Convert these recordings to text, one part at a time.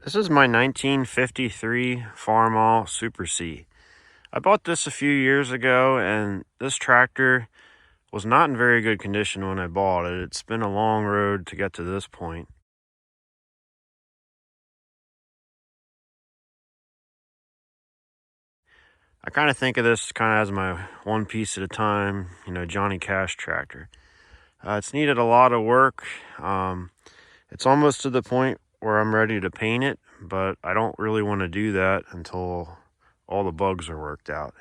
This is my 1953 Farmall Super C. I bought this a few years ago, and this tractor was not in very good condition when I bought it. It's been a long road to get to this point. I kind of think of this kind of as my one piece at a time, Johnny Cash tractor. It's needed a lot of work. It's almost to the point where I'm ready to paint it, but I don't really want to do that until all the bugs are worked out.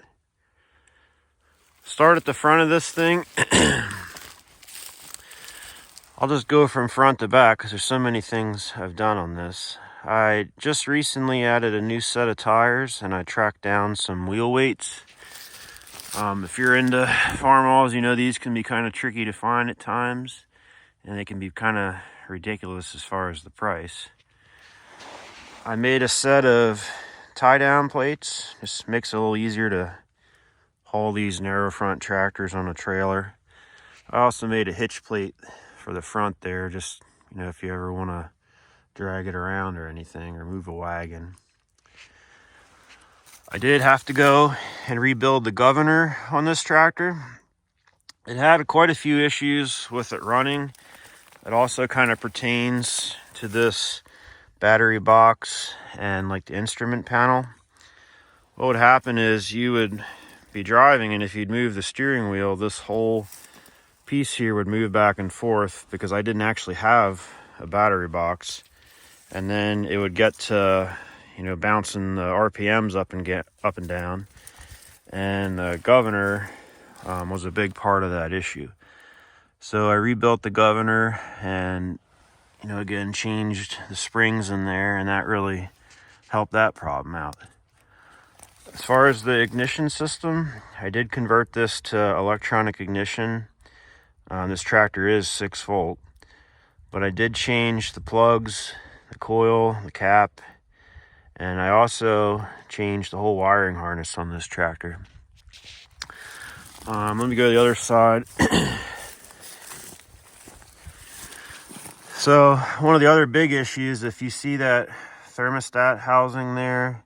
Start at the front of this thing. I'll just go from front to back because there's so many things I've done on this. I just recently added a new set of tires, and I tracked down some wheel weights. If you're into Farmalls, you know these can be kind of tricky to find at times, and they can be kind of ridiculous as far as the price. I made a set of tie-down plates. Just makes it a little easier to haul these narrow front tractors on a trailer. I also made a hitch plate for the front there, just if you ever want to drag it around or anything, or move a wagon. I did have to go and rebuild the governor on this tractor. It had quite a few issues with it running. It also kind of pertains to this battery box and like the instrument panel. What would happen is you would be driving, and if you'd move the steering wheel, this whole piece here would move back and forth because I didn't actually have a battery box. And then it would get to bouncing the RPMs up and down, and the governor was a big part of that issue. So I rebuilt the governor and again changed the springs in there, and that really helped that problem out. As far as the ignition system, I did convert this to electronic ignition. This tractor is 6-volt, but I did change the plugs, the coil, the cap, and I also changed the whole wiring harness on this tractor. Let me go to the other side. So one of the other big issues, if you see that thermostat housing there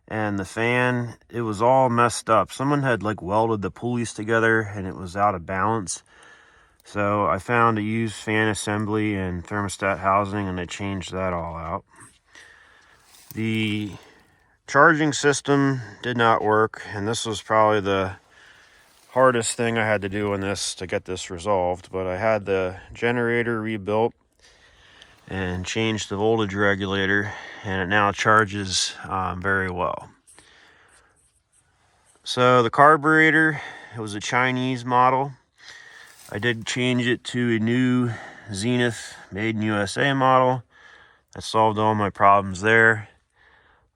and the fan, it was all messed up. Someone had welded the pulleys together and it was out of balance. So I found a used fan assembly and thermostat housing, and I changed that all out. The charging system did not work, and this was probably the hardest thing I had to do on this to get this resolved. But I had the generator rebuilt and changed the voltage regulator, and it now charges very well. So the carburetor, it was a Chinese model. I did change it to a new Zenith made in USA model. That solved all my problems there.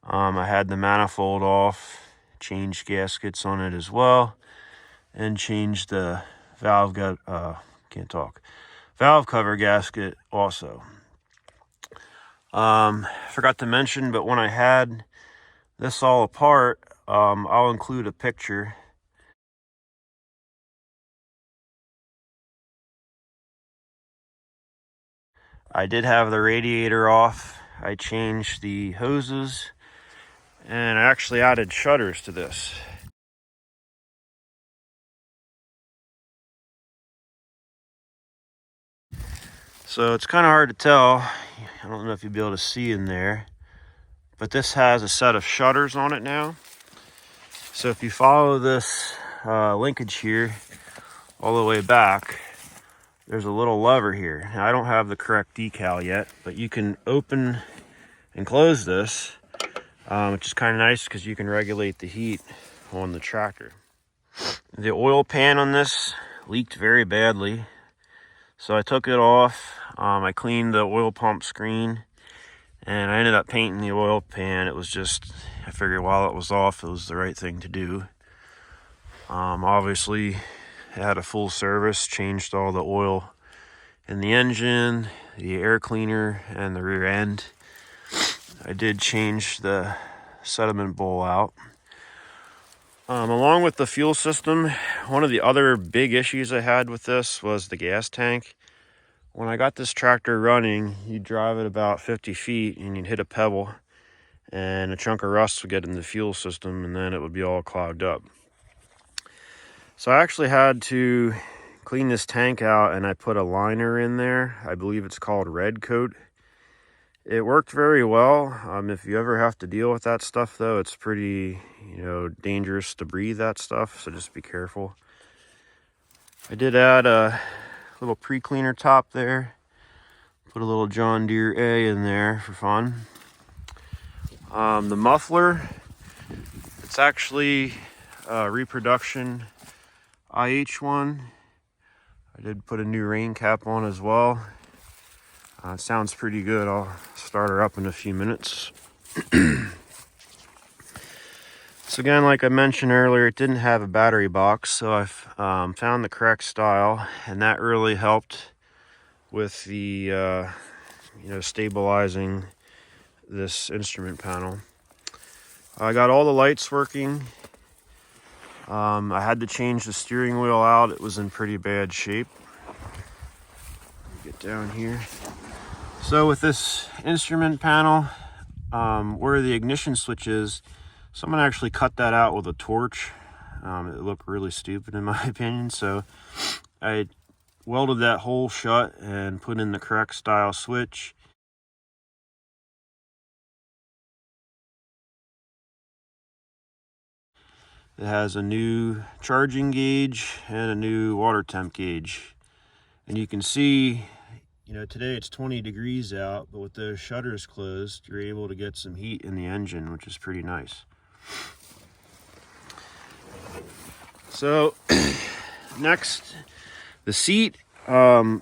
I had the manifold off, changed gaskets on it as well, and changed the valve cover gasket also. Forgot to mention, but when I had this all apart, I'll include a picture. I did have the radiator off. I changed the hoses, and I actually added shutters to this. So it's kind of hard to tell. I don't know if you'll be able to see in there, but this has a set of shutters on it now. So if you follow this linkage here all the way back, there's a little lever here. Now, I don't have the correct decal yet, but you can open and close this, which is kind of nice because you can regulate the heat on the tractor. The oil pan on this leaked very badly, so I took it off. I cleaned the oil pump screen, and I ended up painting the oil pan. It was just, I figured while it was off, it was the right thing to do. Obviously, it had a full service, changed all the oil in the engine, the air cleaner, and the rear end. I did change the sediment bowl out. Along with the fuel system, one of the other big issues I had with this was the gas tank. when I got this tractor running, you'd drive it about 50 feet and you'd hit a pebble and a chunk of rust would get in the fuel system and then it would be all clogged up. So I actually had to clean this tank out and I put a liner in there. I believe it's called Red Coat. It worked very well. If you ever have to deal with that stuff though, it's pretty, dangerous to breathe that stuff, so just be careful. I did add a little pre-cleaner top there. Put a little John Deere A in there for fun. The muffler, it's actually a reproduction IH one. I did put a new rain cap on as well. It sounds pretty good. I'll start her up in a few minutes. So again, like I mentioned earlier, it didn't have a battery box, so I've found the correct style, and that really helped with the stabilizing this instrument panel. I got all the lights working. I had to change the steering wheel out. It was in pretty bad shape. Get down here. So with this instrument panel, where the ignition switch is, someone actually cut that out with a torch. It looked really stupid in my opinion, so I welded that hole shut and put in the correct style switch. It has a new charging gauge and a new water temp gauge. And you can see, today it's 20 degrees out, but with those shutters closed, you're able to get some heat in the engine, which is pretty nice. So next, the seat. I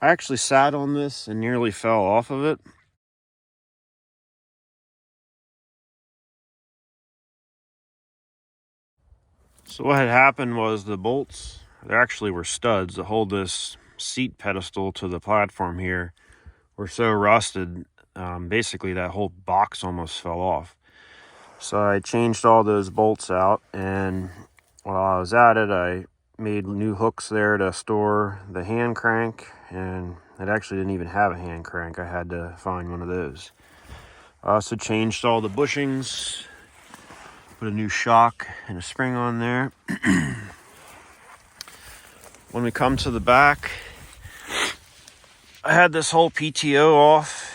actually sat on this and nearly fell off of it. So what had happened was the bolts, there actually were studs that hold this seat pedestal to the platform here, were so rusted, basically that whole box almost fell off. So I changed all those bolts out, and while I was at it, I made new hooks there to store the hand crank, and it actually didn't even have a hand crank. I had to find one of those. I also changed all the bushings, put a new shock and a spring on there. When we come to the back, I had this whole PTO off.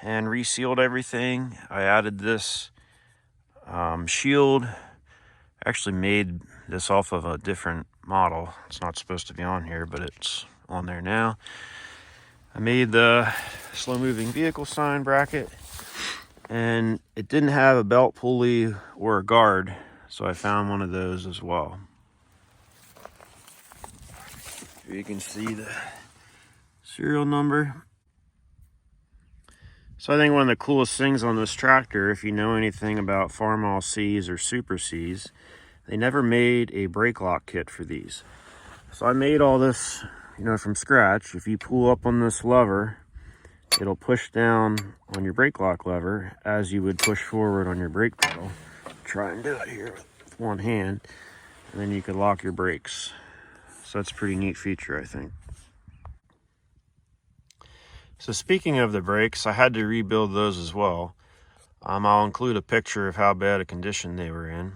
And resealed everything. I added this shield. Actually made this off of a different model. It's not supposed to be on here, but it's on there now. I made the slow moving vehicle sign bracket, and it didn't have a belt pulley or a guard, so I found one of those as well. Here you can see the serial number. So I think one of the coolest things on this tractor, if you know anything about Farmall C's or Super C's, they never made a brake lock kit for these. So I made all this, from scratch. If you pull up on this lever, it'll push down on your brake lock lever as you would push forward on your brake pedal. Try and do it here with one hand, and then you could lock your brakes. So that's a pretty neat feature, I think. So speaking of the brakes, I had to rebuild those as well. I'll include a picture of how bad a condition they were in.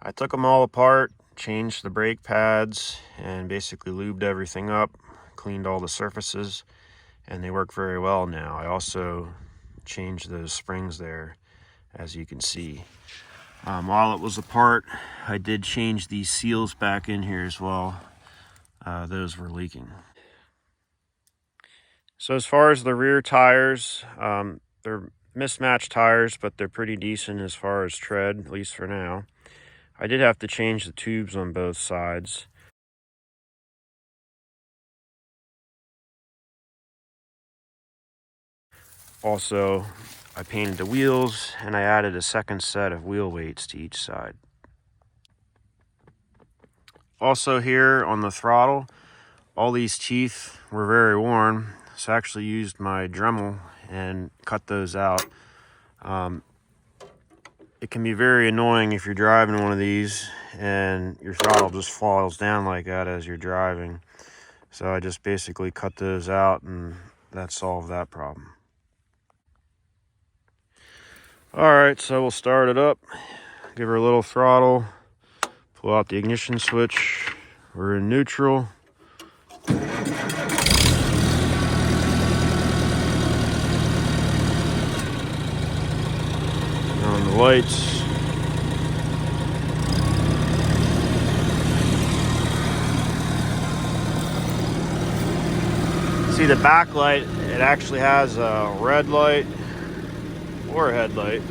I took them all apart, changed the brake pads, and basically lubed everything up, cleaned all the surfaces, and they work very well now. I also changed those springs there, as you can see. While it was apart, I did change these seals back in here as well. Those were leaking. So as far as the rear tires, they're mismatched tires, but they're pretty decent as far as tread, at least for now. I did have to change the tubes on both sides. Also, I painted the wheels and I added a second set of wheel weights to each side. Also here on the throttle, all these teeth were very worn, so I actually used my Dremel and cut those out. It can be very annoying if you're driving one of these and your throttle just falls down like that as you're driving. So I just basically cut those out, and that solved that problem. Alright, so we'll start it up, give her a little throttle, pull out the ignition switch. We're in neutral. On the lights. See the backlight, it actually has a red light or a headlight.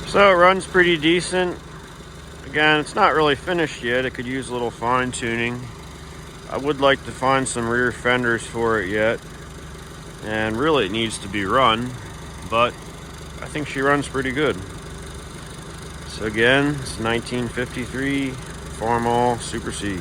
So it runs pretty decent. Again, it's not really finished yet. It could use a little fine tuning. I would like to find some rear fenders for it yet. And really it needs to be run, but I think she runs pretty good. So again, it's 1953 Farmall Super C.